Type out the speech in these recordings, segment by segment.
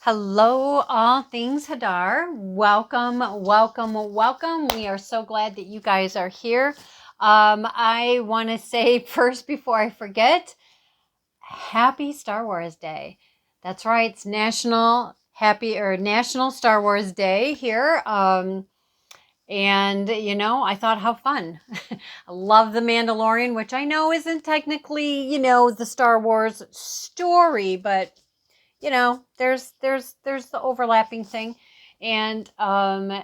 Hello, all things Hadar. Welcome, welcome, welcome. We are so glad that you guys are here. I want to say first, before I forget, happy Star Wars Day. That's right, it's National Star Wars Day here. And I thought, how fun. I love The Mandalorian, which I know isn't technically, the Star Wars story, but there's the overlapping thing. And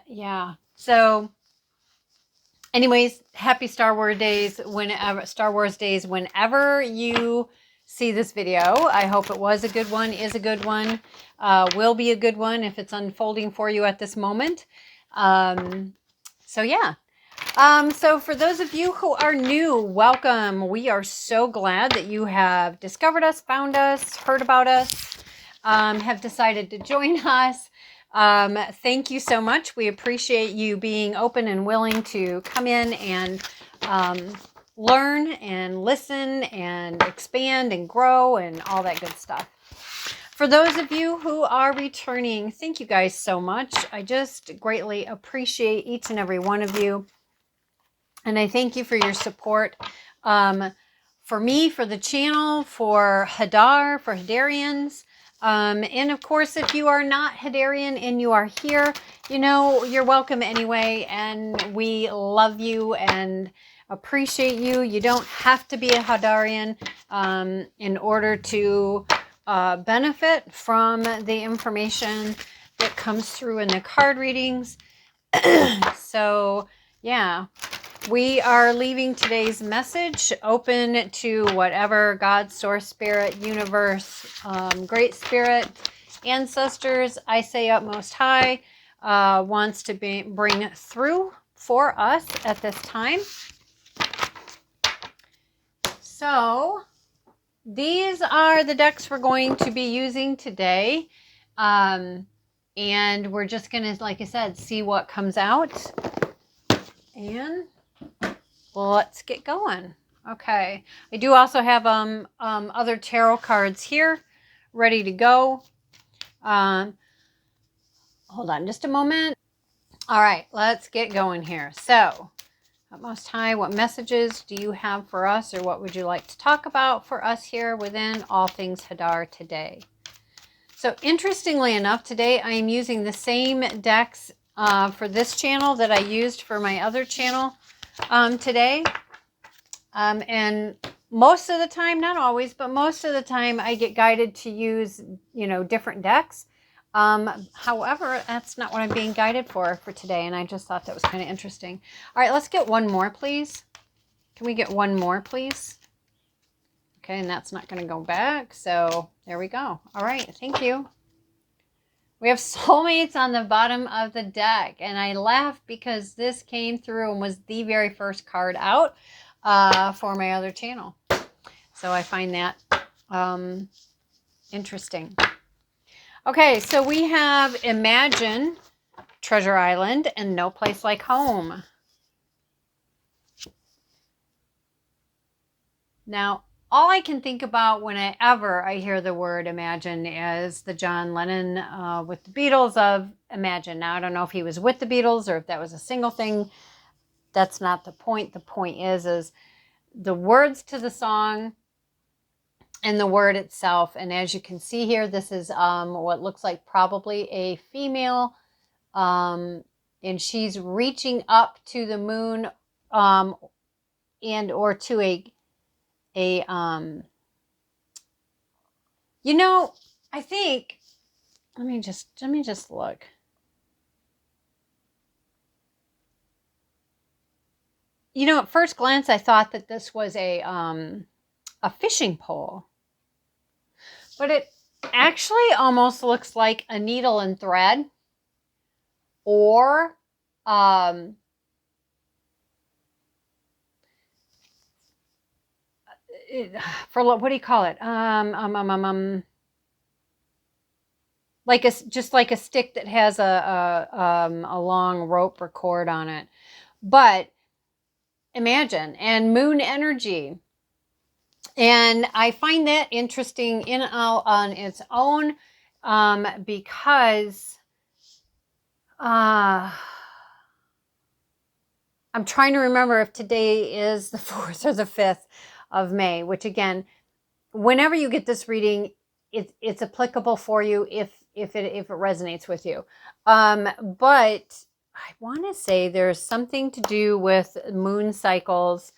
yeah. So anyways, happy Star Wars Days whenever you see this video. I hope it was a good one, is a good one, will be a good one if it's unfolding for you at this moment. So yeah. So for those of you who are new, welcome. We are so glad that you have discovered us, found us, heard about us, have decided to join us. Thank you so much. We appreciate you being open and willing to come in and learn and listen and expand and grow and all that good stuff. For those of you who are returning, thank you guys so much. I just greatly appreciate each and every one of you. And I thank you for your support for me, for the channel, for Hadar, for Hadarians. And of course, if you are not Hadarian and you are here, you're welcome anyway. And we love you and appreciate you. You don't have to be a Hadarian in order to benefit from the information that comes through in the card readings. So, yeah. We are leaving today's message open to whatever God, Source, Spirit, Universe, Great Spirit, Ancestors, I say up Most High, wants to bring through for us at this time. So these are the decks we're going to be using today. And we're just going to, like I said, see what comes out. And let's get going. Okay. I do also have other tarot cards here ready to go. Hold on just a moment. All right, let's get going here. So, Most High, what messages do you have for us, or what would you like to talk about for us here within All Things Hadar today? So, interestingly enough, today I am using the same decks for this channel that I used for my other channel today. And most of the time, not always, but most of the time I get guided to use, different decks. However, that's not what I'm being guided for today. And I just thought that was kind of interesting. All right, let's get one more, please. Can we get one more, please? Okay, and that's not going to go back. So there we go. All right, thank you. We have soulmates on the bottom of the deck. And I laughed because this came through and was the very first card out for my other channel. So I find that interesting. Okay, so we have Imagine, Treasure Island, and No Place Like Home. Now, all I can think about whenever I hear the word Imagine is the John Lennon with the Beatles of Imagine. Now, I don't know if he was with the Beatles or if that was a single thing. That's not the point. The point is the words to the song and the word itself. And as you can see here, this is what looks like probably a female. And she's reaching up to the moon and or to I think, let me just look. At first glance, I thought that this was a fishing pole, but it actually almost looks like a needle and thread, or for what do you call it? Just like a stick that has a long rope or cord on it. But Imagine and moon energy. And I find that interesting on its own. because I'm trying to remember if today is the 4th or the 5th of May, which again, whenever you get this reading, it's applicable for you if it resonates with you. But I want to say there's something to do with moon cycles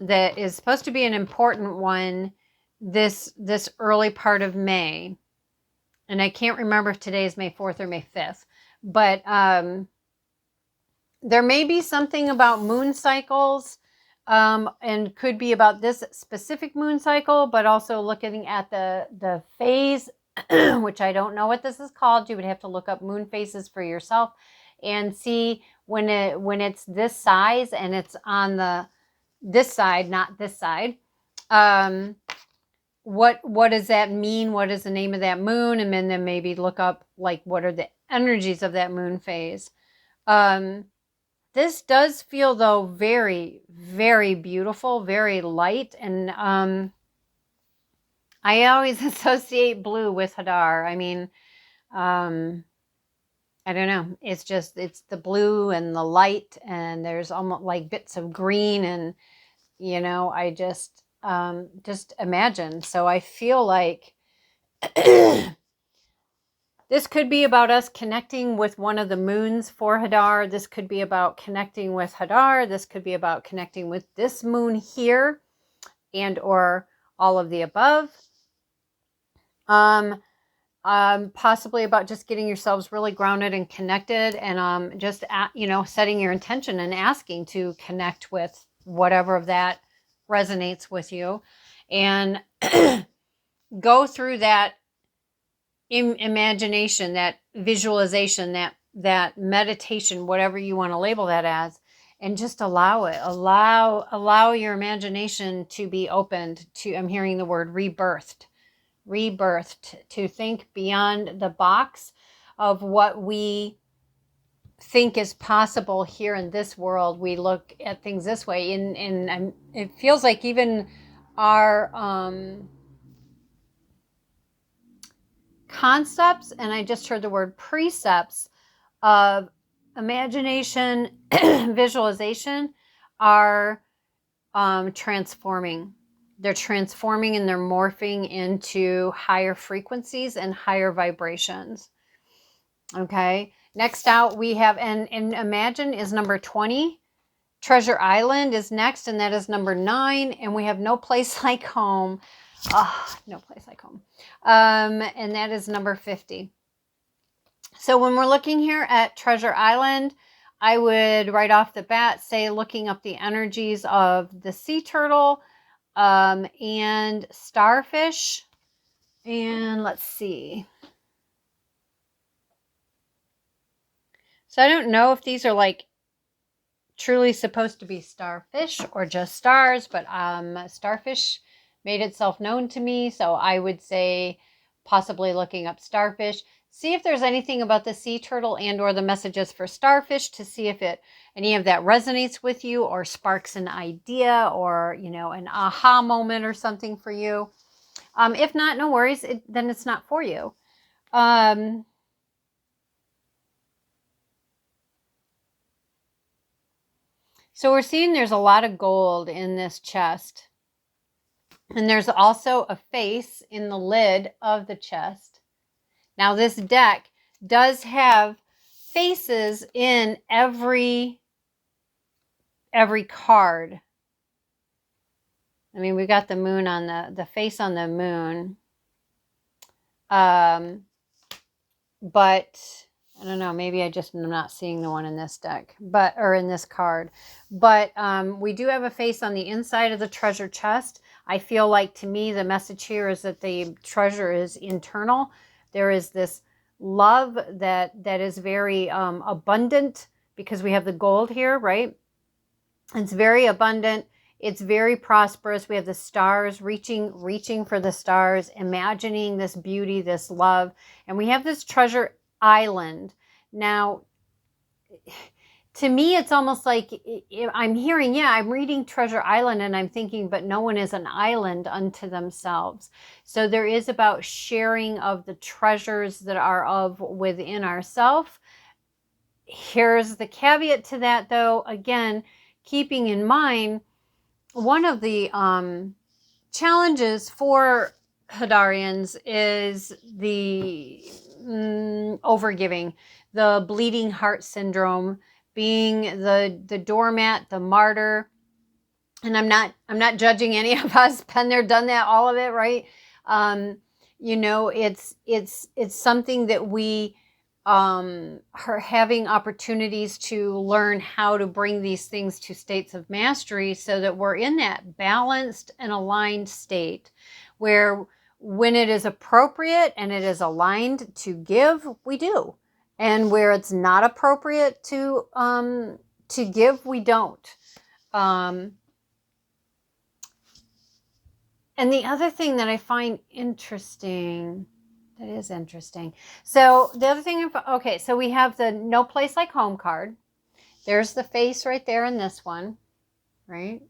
that is supposed to be an important one this early part of May. And I can't remember if today is May 4th or May 5th. But there may be something about moon cycles, and could be about this specific moon cycle, but also looking at the phase, which I don't know what this is called. You would have to look up moon phases for yourself and see when it's this size and it's on this side, not this side. What does that mean? What is the name of that moon? And then maybe look up like what are the energies of that moon phase. This does feel though very, very beautiful, very light, and I always associate blue with Hadar. I mean, I don't know. It's the blue and the light, and there's almost like bits of green, and I just imagine. So I feel like this could be about us connecting with one of the moons for Hadar. This could be about connecting with Hadar. This could be about connecting with this moon here, and or all of the above. Possibly about just getting yourselves really grounded and connected, and just setting your intention and asking to connect with whatever of that resonates with you, and go through that imagination, that visualization, that meditation, whatever you want to label that as, and just allow it. Allow your imagination to be opened to, I'm hearing the word rebirthed, to think beyond the box of what we think is possible here in this world. We look at things this way, and it feels like even our concepts, and I just heard the word precepts of imagination, visualization, are transforming. They're transforming and they're morphing into higher frequencies and higher vibrations. Okay. Next out we have, and imagine is number 20. Treasure Island is next, and that is number 9. And we have No Place Like Home. No Place Like Home. And that is number 50. So when we're looking here at Treasure Island, I would right off the bat say looking up the energies of the sea turtle, and starfish. And let's see. So I don't know if these are like truly supposed to be starfish or just stars, but starfish made itself known to me. So I would say possibly looking up starfish. See if there's anything about the sea turtle and or the messages for starfish, to see if any of that resonates with you or sparks an idea or, an aha moment or something for you. If not, no worries. Then it's not for you. So we're seeing there's a lot of gold in this chest. And there's also a face in the lid of the chest. Now this deck does have faces in every card. I mean, we got the moon on the face on the moon. But I don't know, maybe I just am not seeing the one in this deck, or in this card. But we do have a face on the inside of the treasure chest. I feel like, to me, the message here is that the treasure is internal. There is this love that is very abundant, because we have the gold here, right? It's very abundant. It's very prosperous. We have the stars, reaching for the stars, imagining this beauty, this love. And we have this treasure island. Now, to me, it's almost like I'm hearing, yeah, I'm reading Treasure Island and I'm thinking, but no one is an island unto themselves. So there is about sharing of the treasures that are of within ourselves. Here's the caveat to that, though. Again, keeping in mind, one of the challenges for Hadarians is the overgiving, the bleeding heart syndrome, being the doormat, the martyr. And I'm not judging any of us. Been there, done that, all of it, right? You know, it's something that we are having opportunities to learn how to bring these things to states of mastery so that we're in that balanced and aligned state where when it is appropriate and it is aligned to give, we do. And where it's not appropriate to give, we don't. And the other thing that I find interesting, that is interesting. So the other thing, okay, so we have the No Place Like Home card. There's the face right there in this one, right?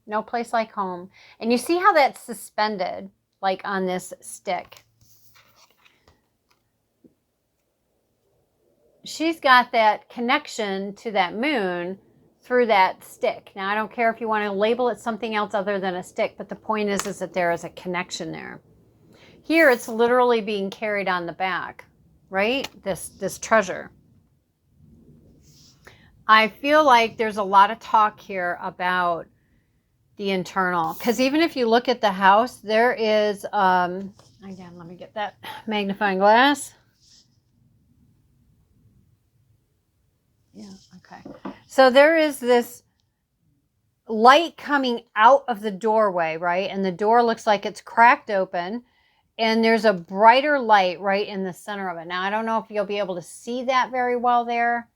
No place like home. And you see how that's suspended, like on this stick. She's got that connection to that moon through that stick. Now, I don't care if you want to label it something else other than a stick, but the point is that there is a connection there. Here, it's literally being carried on the back, right? This treasure. I feel like there's a lot of talk here about the internal, because even if you look at the house, there is, again, let me get that magnifying glass. Yeah, okay. So there is this light coming out of the doorway, right? And the door looks like it's cracked open. And there's a brighter light right in the center of it. Now, I don't know if you'll be able to see that very well there.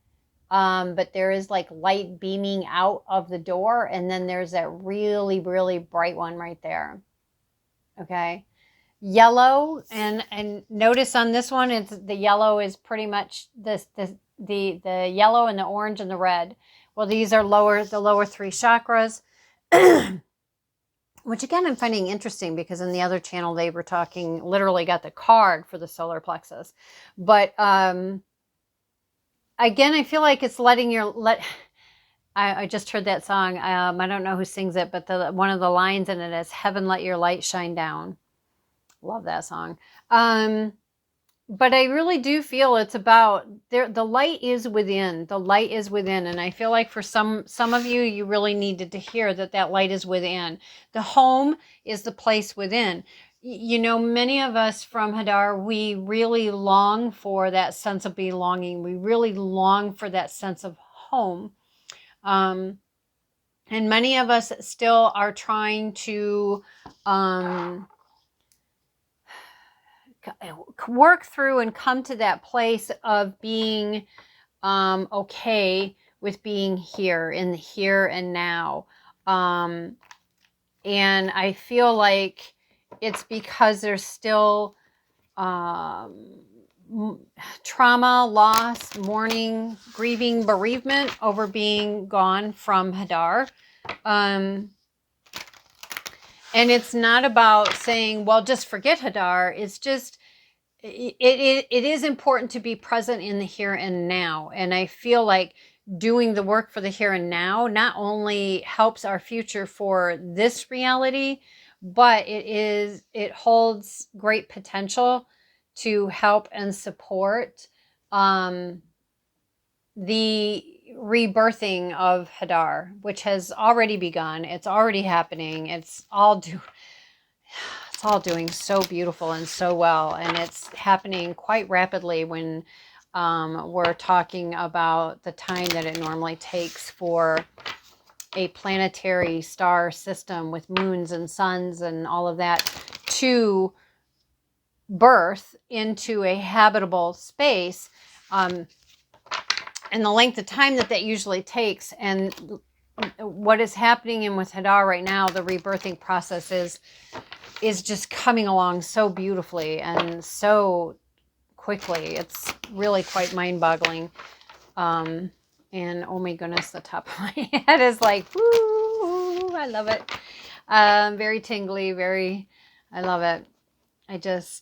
But there is like light beaming out of the door. And then there's that really, really bright one right there. Okay. Yellow. And notice on this one, it's the yellow is pretty much the yellow and the orange and the red. Well, these are the lower three chakras, which again, I'm finding interesting because in the other channel, they were talking, literally got the card for the solar plexus. But, again, I feel like it's I just heard that song. I don't know who sings it, but one of the lines in it is, "Heaven, let your light shine down." Love that song. But I really do feel it's about the light is within. The light is within. And I feel like for some of you, you really needed to hear that light is within. The home is the place within. You know, many of us from Hadar, we really long for that sense of belonging. We really long for that sense of home. And many of us still are trying to work through and come to that place of being okay with being here in the here and now. And I feel like it's because there's still trauma, loss, mourning, grieving, bereavement over being gone from Hadar. And it's not about saying, well, just forget Hadar. It's just, it is important to be present in the here and now. And I feel like doing the work for the here and now not only helps our future for this reality, but it holds great potential to help and support the rebirthing of Hadar, which has already begun. It's already happening. It's all doing so beautiful and so well, and it's happening quite rapidly when we're talking about the time that it normally takes for a planetary star system with moons and suns and all of that to birth into a habitable space, and the length of time that usually takes. And what is happening in with Hadar right now, the rebirthing process is just coming along so beautifully and so quickly. It's really quite mind-boggling. And oh my goodness, the top of my head is like, woo, I love it. Very tingly, I love it.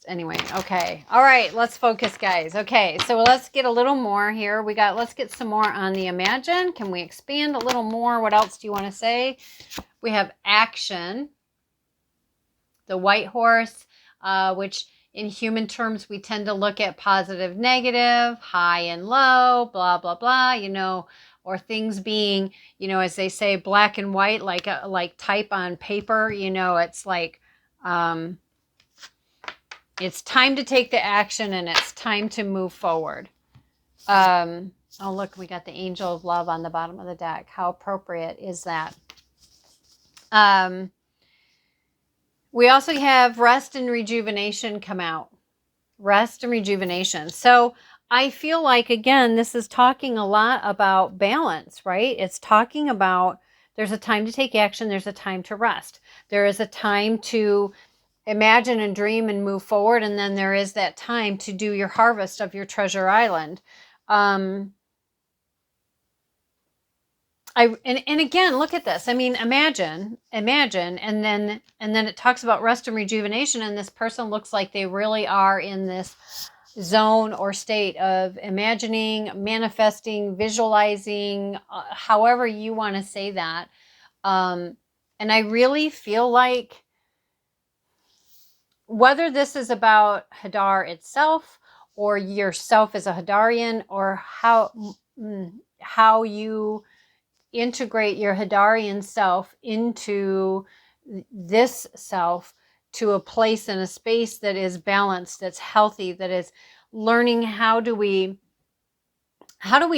Anyway, okay. All right, let's focus, guys. Okay, so let's get a little more here. Let's get some more on the imagine. Can we expand a little more? What else do you want to say? We have action, the white horse, which in human terms, we tend to look at positive, negative, high and low, blah, blah, blah, you know, or things being, you know, as they say, black and white, like type on paper, you know, it's like, it's time to take the action and it's time to move forward. Oh, look, we got the angel of love on the bottom of the deck. How appropriate is that? We also have rest and rejuvenation come out. Rest and rejuvenation. So I feel like, again, this is talking a lot about balance, right? It's talking about there's a time to take action. There's a time to rest. There is a time to imagine and dream and move forward. And then there is that time to do your harvest of your treasure island. And again, look at this. I mean, imagine, and then it talks about rest and rejuvenation, and this person looks like they really are in this zone or state of imagining, manifesting, visualizing, however you want to say that. And I really feel like whether this is about Hadar itself or yourself as a Hadarian, or how you integrate your Hadarian self into this self, to a place and a space that is balanced, that's healthy, that is learning how do we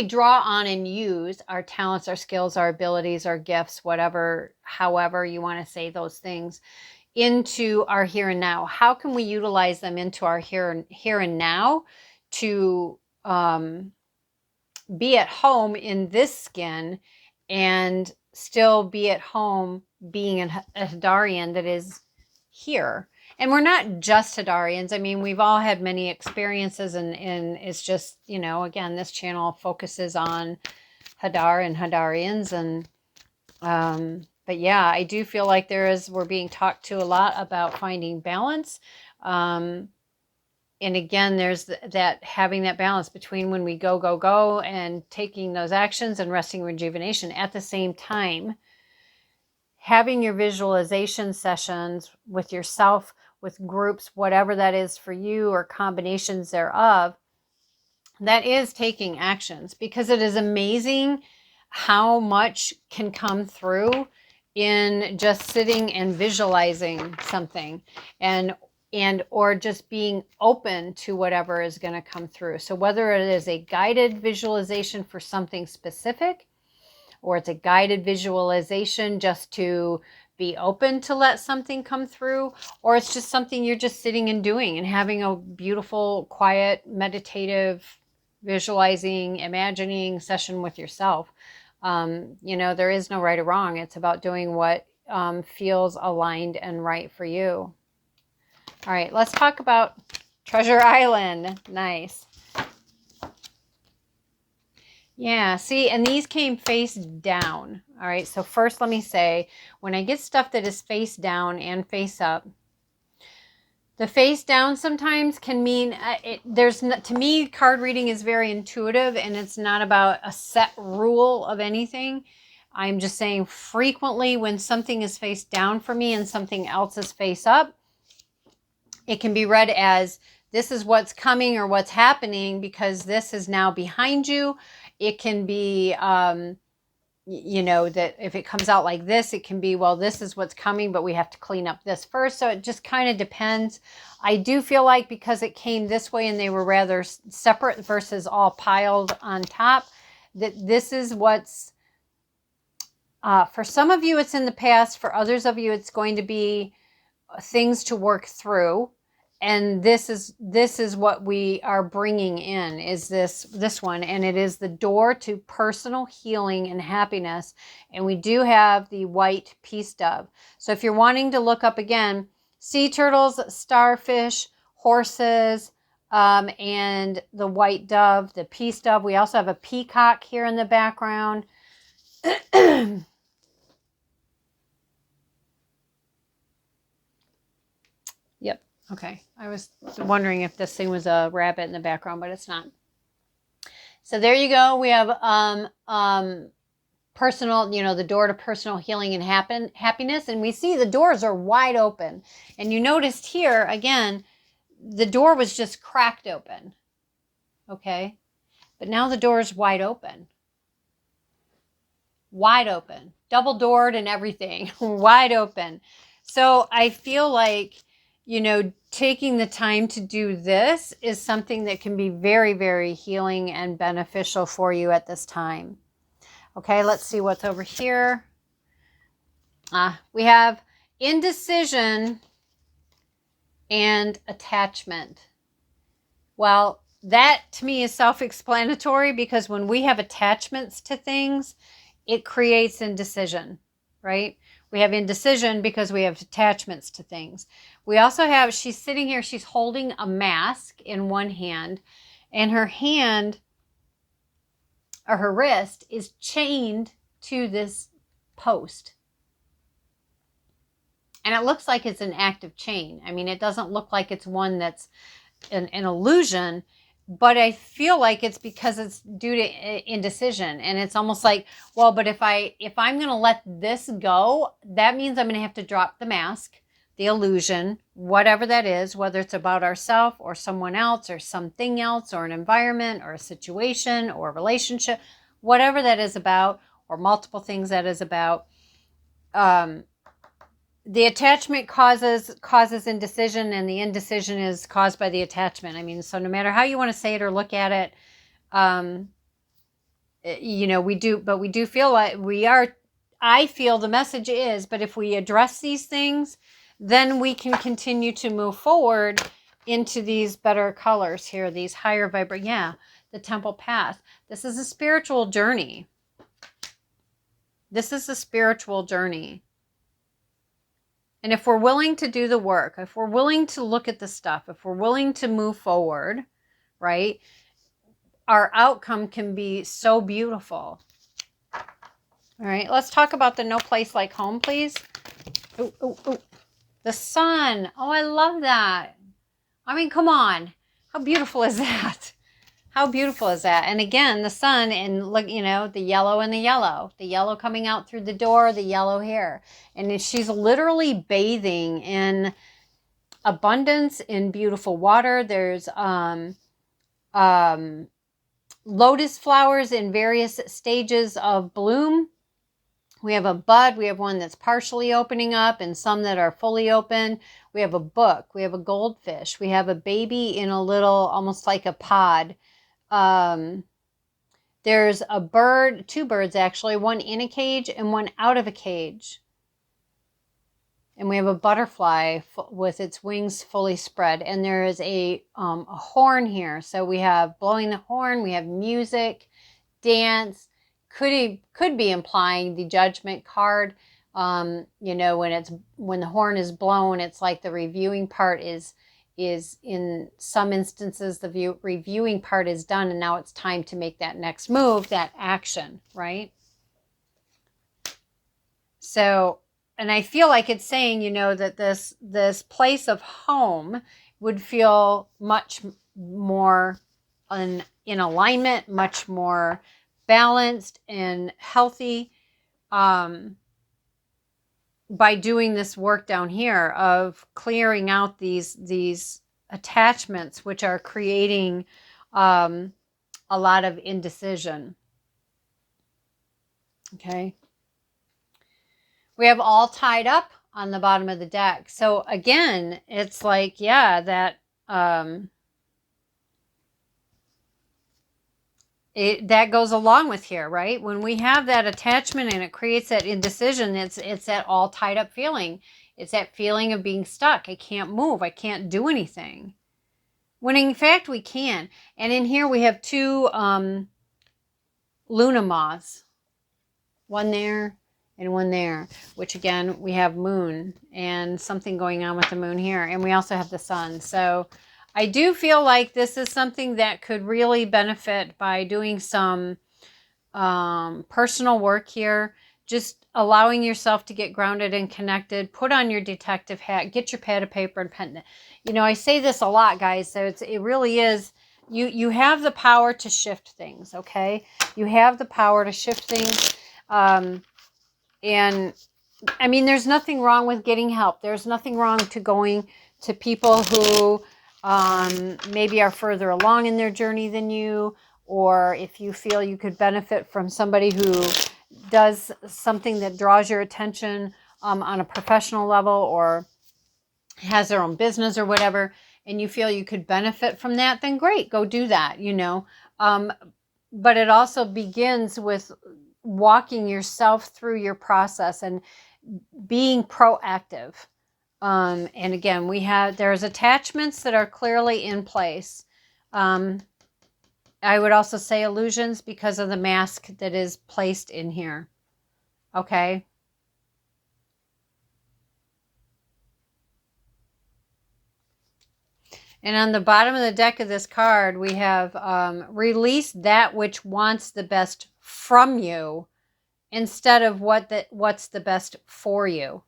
draw on and use our talents, our skills, our abilities, our gifts, however you want to say those things, into our here and now. How can we utilize them into our here and now to be at home in this skin and still be at home being a Hadarian that is here. And we're not just Hadarians. I mean, we've all had many experiences, and it's just, you know, again, this channel focuses on Hadar and Hadarians. And but yeah, I do feel like we're being talked to a lot about finding balance. And again, there's that having that balance between when we go, and taking those actions and resting, rejuvenation at the same time. Having your visualization sessions with yourself, with groups, whatever that is for you, or combinations thereof, that is taking actions, because it is amazing how much can come through in just sitting and visualizing something, or just being open to whatever is going to come through. So whether it is a guided visualization for something specific, or it's a guided visualization just to be open to let something come through, or it's just something you're just sitting and doing and having a beautiful, quiet, meditative, visualizing, imagining session with yourself. You know, there is no right or wrong. It's about doing what feels aligned and right for you. All right, let's talk about Treasure Island. Nice. Yeah, see, and these came face down. All right, so first let me say, when I get stuff that is face down and face up, the face down sometimes can mean, to me, card reading is very intuitive, and it's not about a set rule of anything. I'm just saying frequently when something is face down for me and something else is face up, it can be read as this is what's coming or what's happening because this is now behind you. It can be, you know, that if it comes out like this, it can be, well, this is what's coming, but we have to clean up this first. So it just kind of depends. I do feel like because it came this way and they were rather separate versus all piled on top, that this is what's, for some of you, it's in the past. For others of you, it's going to be things to work through. And this is what we are bringing in, is this one, and it is the door to personal healing and happiness. And we do have the white peace dove. So if you're wanting to look up again, sea turtles, starfish, horses, and the white dove, the peace dove. We also have a peacock here in the background. Yep. Okay. I was wondering if this thing was a rabbit in the background, but it's not. So there you go. We have personal, the door to personal healing and happiness. And we see the doors are wide open. And you noticed here, again, the door was just cracked open. Okay. But now the door is wide open. Wide open. Double doored and everything. Wide open. So I feel like, taking the time to do this is something that can be very, very healing and beneficial for you at this time. Okay, let's see what's over here. We have indecision and attachment. Well, that to me is self-explanatory, because when we have attachments to things, it creates indecision, right? We have indecision because we have attachments to things. We also have, she's sitting here, she's holding a mask in one hand, and her hand, or her wrist, is chained to this post. And it looks like it's an active chain. I mean, it doesn't look like it's one that's an illusion, but I feel like it's because it's due to indecision. And it's almost like, well, but if I'm going to let this go, that means I'm going to have to drop the mask, the illusion, whatever that is, whether it's about ourselves or someone else or something else or an environment or a situation or a relationship, whatever that is about, or multiple things that is about. The attachment causes indecision, and the indecision is caused by the attachment. I mean, so no matter how you want to say it or look at it, we do feel like I feel the message is, but if we address these things, then we can continue to move forward into these better colors here, these higher the temple path. This is a spiritual journey. This is a spiritual journey. And if we're willing to do the work, if we're willing to look at the stuff, if we're willing to move forward, right, our outcome can be so beautiful. All right, let's talk about the no place like home, please. Oh, the sun. Oh, I love that. I mean, come on. How beautiful is that? How beautiful is that? And again, the sun, and look, the yellow and the yellow coming out through the door, the yellow hair. And she's literally bathing in abundance, in beautiful water. There's lotus flowers in various stages of bloom. We have a bud. We have one that's partially opening up and some that are fully open. We have a book. We have a goldfish. We have a baby in a little, almost like a pod. There's a bird, two birds actually, one in a cage and one out of a cage. And we have a butterfly with its wings fully spread. And there is a horn here. So we have blowing the horn, we have music, dance, could be implying the judgment card. When the horn is blown, it's like the reviewing part is in some instances, the reviewing part is done, and now it's time to make that next move, that action, right? So, and I feel like it's saying, that this place of home would feel much more in alignment, much more balanced and healthy, by doing this work down here of clearing out these attachments, which are creating a lot of indecision. Okay. We have all tied up on the bottom of the deck. So again, it's like, that that goes along with here, right? When we have that attachment and it creates that indecision, it's that all tied up feeling. It's that feeling of being stuck. I can't move. I can't do anything. When in fact we can. And in here we have two Luna moths. One there and one there. Which again, we have moon and something going on with the moon here. And we also have the sun. So I do feel like this is something that could really benefit by doing some personal work here. Just allowing yourself to get grounded and connected. Put on your detective hat. Get your pad of paper and pen. You know, I say this a lot, guys. So it really is. You have the power to shift things. Okay, you have the power to shift things. And I mean, there's nothing wrong with getting help. There's nothing wrong to going to people who maybe are further along in their journey than you, or if you feel you could benefit from somebody who does something that draws your attention on a professional level, or has their own business or whatever, and you feel you could benefit from that, then great, go do that, you know. But it also begins with walking yourself through your process and being proactive. And again, there's attachments that are clearly in place. I would also say illusions because of the mask that is placed in here. Okay. And on the bottom of the deck of this card, we have release that which wants the best from you instead of what's the best for you.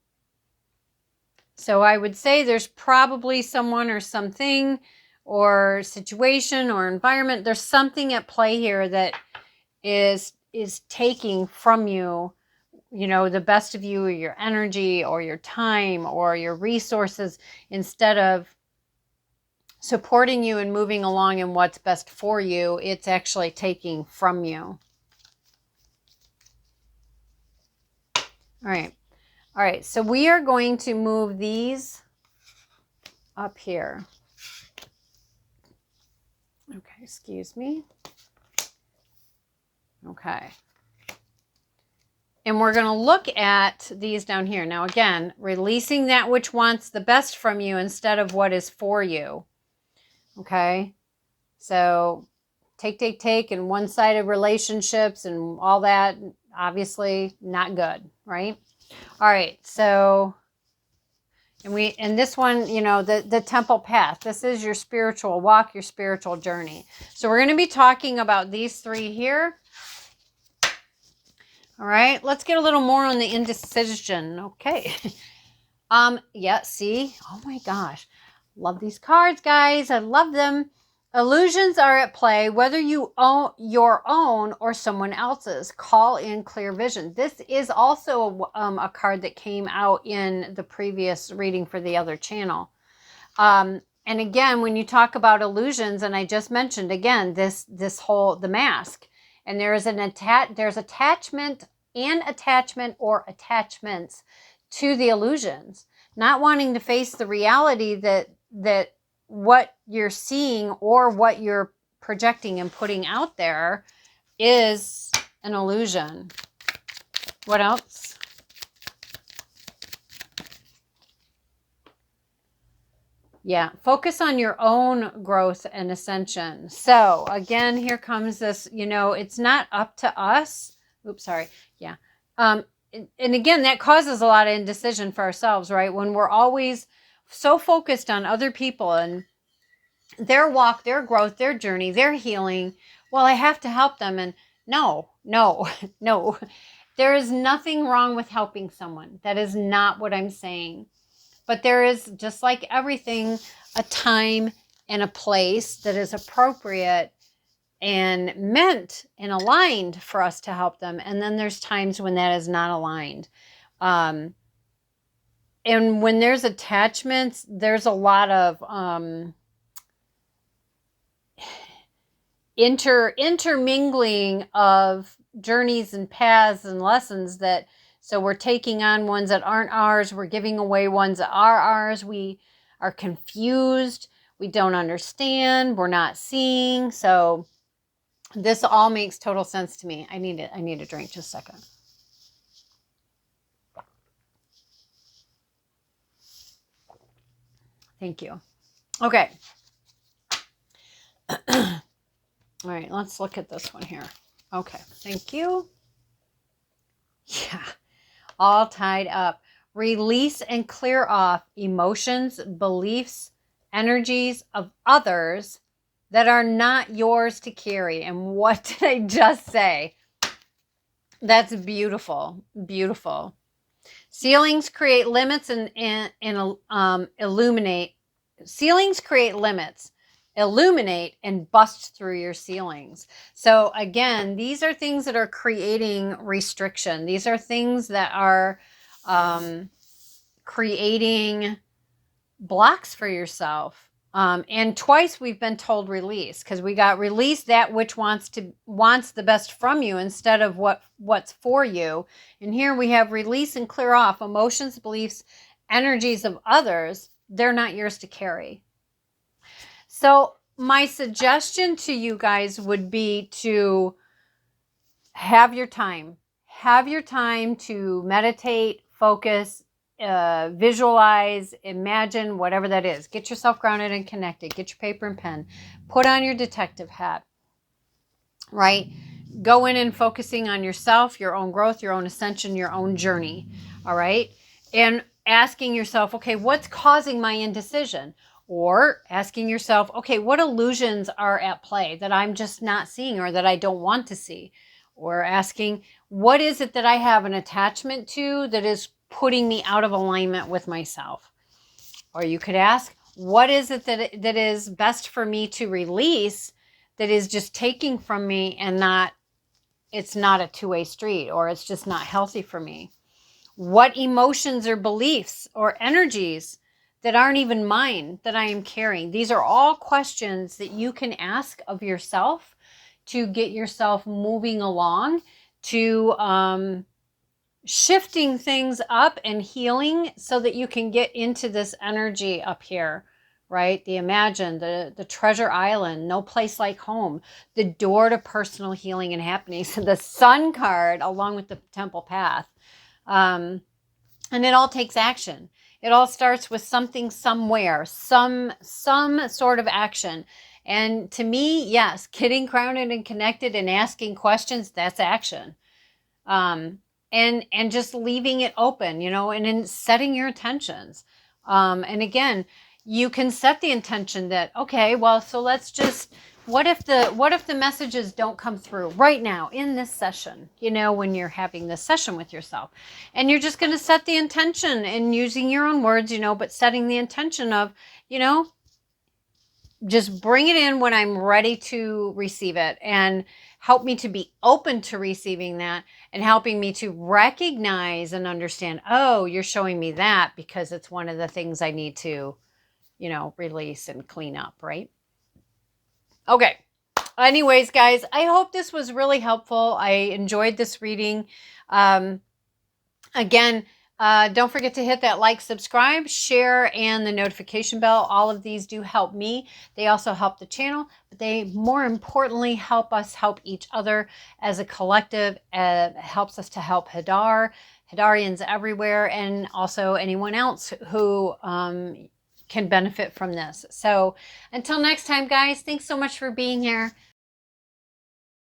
So I would say there's probably someone or something or situation or environment. There's something at play here that is taking from you, you know, the best of you, or your energy or your time or your resources, instead of supporting you and moving along in what's best for you. It's actually taking from you. All right. All right, so we are going to move these up here. Okay, excuse me. Okay. And we're going to look at these down here. Now, again, releasing that which wants the best from you instead of what is for you. Okay? So, take, and one-sided relationships and all that, obviously not good, right? All right, so, and this one, you know, the temple path. This is your spiritual walk, your spiritual journey. So we're going to be talking about these three here. All right, let's get a little more on the indecision. Okay. Yeah, see? Oh my gosh. Love these cards, guys. I love them. Illusions are at play, whether you own your own or someone else's. Call in clear vision. This is also a card that came out in the previous reading for the other channel. And again, when you talk about illusions, and I just mentioned again this whole the mask, and there is there's attachment or attachments to the illusions, not wanting to face the reality that what you're seeing or what you're projecting and putting out there is an illusion. What else? Yeah, focus on your own growth and ascension. So again, here comes this, you know, it's not up to us. Oops, sorry. Yeah. And again, that causes a lot of indecision for ourselves, right? When we're always so focused on other people and their walk, their growth, their journey, their healing. Well, I have to help them. And no. There is nothing wrong with helping someone. That is not what I'm saying. But there is, just like everything, a time and a place that is appropriate and meant and aligned for us to help them. And then there's times when that is not aligned. And when there's attachments, there's a lot of intermingling of journeys and paths and lessons that, so we're taking on ones that aren't ours. We're giving away ones that are ours. We are confused. We don't understand. We're not seeing. So this all makes total sense to me. I need a drink, just a second. Thank you. Okay. All right, let's look at this one here. Okay, thank you. Yeah, all tied up. Release and clear off emotions, beliefs, energies of others that are not yours to carry. And what did I just say? That's beautiful, beautiful. Ceilings create limits and illuminate. Ceilings create limits, illuminate, and bust through your ceilings. So again, these are things that are creating restriction. These are things that are creating blocks for yourself. And twice we've been told release, because we got release that which wants the best from you instead of what's for you. And here we have release and clear off emotions, beliefs, energies of others. They're not yours to carry. So my suggestion to you guys would be to have your time. Have your time to meditate, focus, visualize, imagine, whatever that is. Get yourself grounded and connected. Get your paper and pen. Put on your detective hat, right? Go in and focusing on yourself, your own growth, your own ascension, your own journey, all right? And asking yourself, okay, what's causing my indecision? Or asking yourself, okay, what illusions are at play that I'm just not seeing or that I don't want to see? Or asking, what is it that I have an attachment to that is putting me out of alignment with myself? Or you could ask, what is it that is best for me to release that is just taking from me and it's not a two-way street, or it's just not healthy for me? What emotions or beliefs or energies that aren't even mine that I am carrying? These are all questions that you can ask of yourself to get yourself moving along, to shifting things up and healing so that you can get into this energy up here, right? The imagine, the treasure island, no place like home, the door to personal healing and happiness, the sun card along with the temple path. And it all takes action. It all starts with something somewhere, some sort of action. And to me, yes, getting grounded and connected and asking questions, that's action. And just leaving it open, and in setting your intentions. And again, you can set the intention that, okay, well, so let's just, what if the messages don't come through right now in this session, when you're having this session with yourself, and you're just going to set the intention and using your own words, but setting the intention of, just bring it in when I'm ready to receive it, and help me to be open to receiving that, and helping me to recognize and understand, oh, you're showing me that because it's one of the things I need to, release and clean up, right? Okay. Anyways, guys, I hope this was really helpful. I enjoyed this reading. Again, don't forget to hit that like, subscribe, share, and the notification bell. All of these do help me. They also help the channel, but they more importantly help us help each other as a collective. Helps us to help Hadarians everywhere, and also anyone else who can benefit from this. So until next time, guys, thanks so much for being here.